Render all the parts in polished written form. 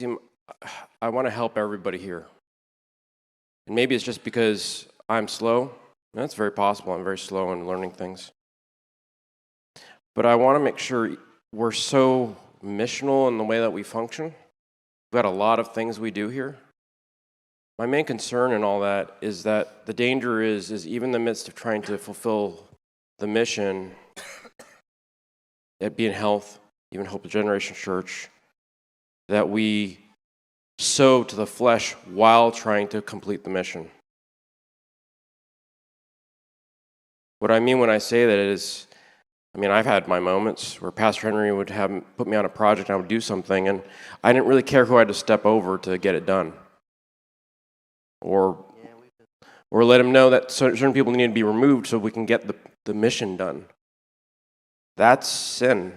See, I want to help everybody here. And maybe it's just because I'm slow. That's very possible. I'm very slow in learning things. But I want to make sure we're so missional in the way that we function. We've got a lot of things we do here. My main concern in all that is that the danger is even in the midst of trying to fulfill the mission at Be in Health, even Hope of Generation Church, that we sow to the flesh while trying to complete the mission. What I mean when I say that is, I've had my moments where Pastor Henry would put me on a project and I would do something, and I didn't really care who I had to step over to get it done. Or let him know that certain people need to be removed so we can get the mission done. That's sin.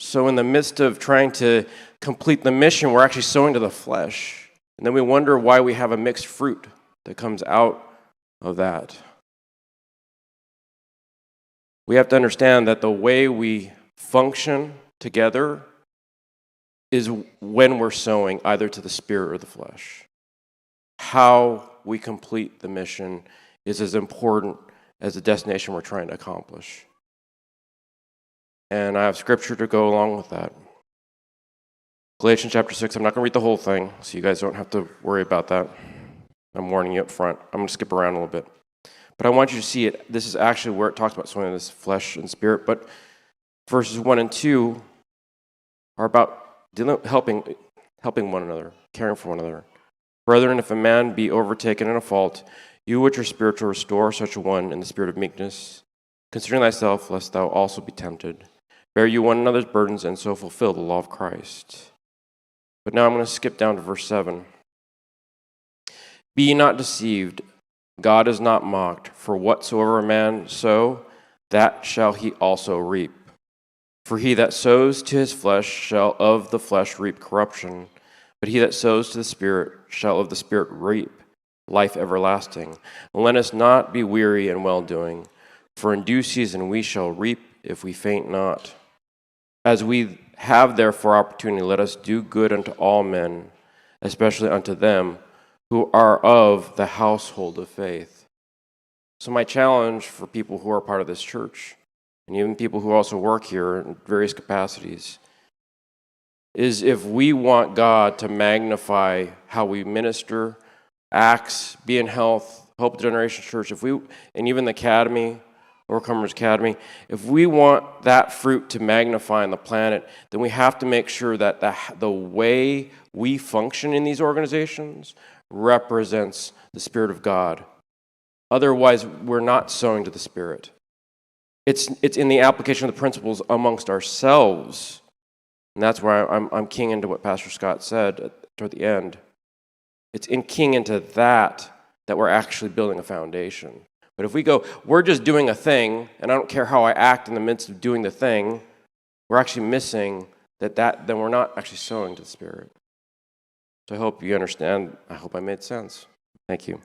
So in the midst of trying to complete the mission, we're actually sowing to the flesh. And then we wonder why we have a mixed fruit that comes out of that. We have to understand that the way we function together is when we're sowing either to the spirit or the flesh. How we complete the mission is as important as the destination we're trying to accomplish. And I have scripture to go along with that. Galatians chapter 6, I'm not going to read the whole thing, so you guys don't have to worry about that. I'm warning you up front. I'm going to skip around a little bit. But I want you to see it. This is actually where it talks about sowing this flesh and spirit. But verses 1 and 2 are about helping one another, caring for one another. Brethren, if a man be overtaken in a fault, you which are spiritual, restore such a one in the spirit of meekness, considering thyself, lest thou also be tempted. Bear you one another's burdens, and so fulfill the law of Christ. But now I'm going to skip down to verse 7. Be ye not deceived, God is not mocked, for whatsoever a man sow, that shall he also reap. For he that sows to his flesh shall of the flesh reap corruption, but he that sows to the Spirit shall of the Spirit reap life everlasting. Let us not be weary in well-doing, for in due season we shall reap if we faint not. As we have therefore opportunity, let us do good unto all men, especially unto them who are of the household of faith. So my challenge for people who are part of this church, and even people who also work here in various capacities, is if we want God to magnify how we minister, acts, Be in Health, Hope Generation Church, and even the Academy, Overcomers Academy, if we want that fruit to magnify on the planet, then we have to make sure that the way we function in these organizations represents the Spirit of God. Otherwise, we're not sowing to the Spirit. It's in the application of the principles amongst ourselves. And that's where I'm keying into what Pastor Scott said toward the end. It's in keying into that we're actually building a foundation. But if we go, we're just doing a thing, and I don't care how I act in the midst of doing the thing, we're actually missing then we're not actually sowing to the Spirit. So I hope you understand. I hope I made sense. Thank you.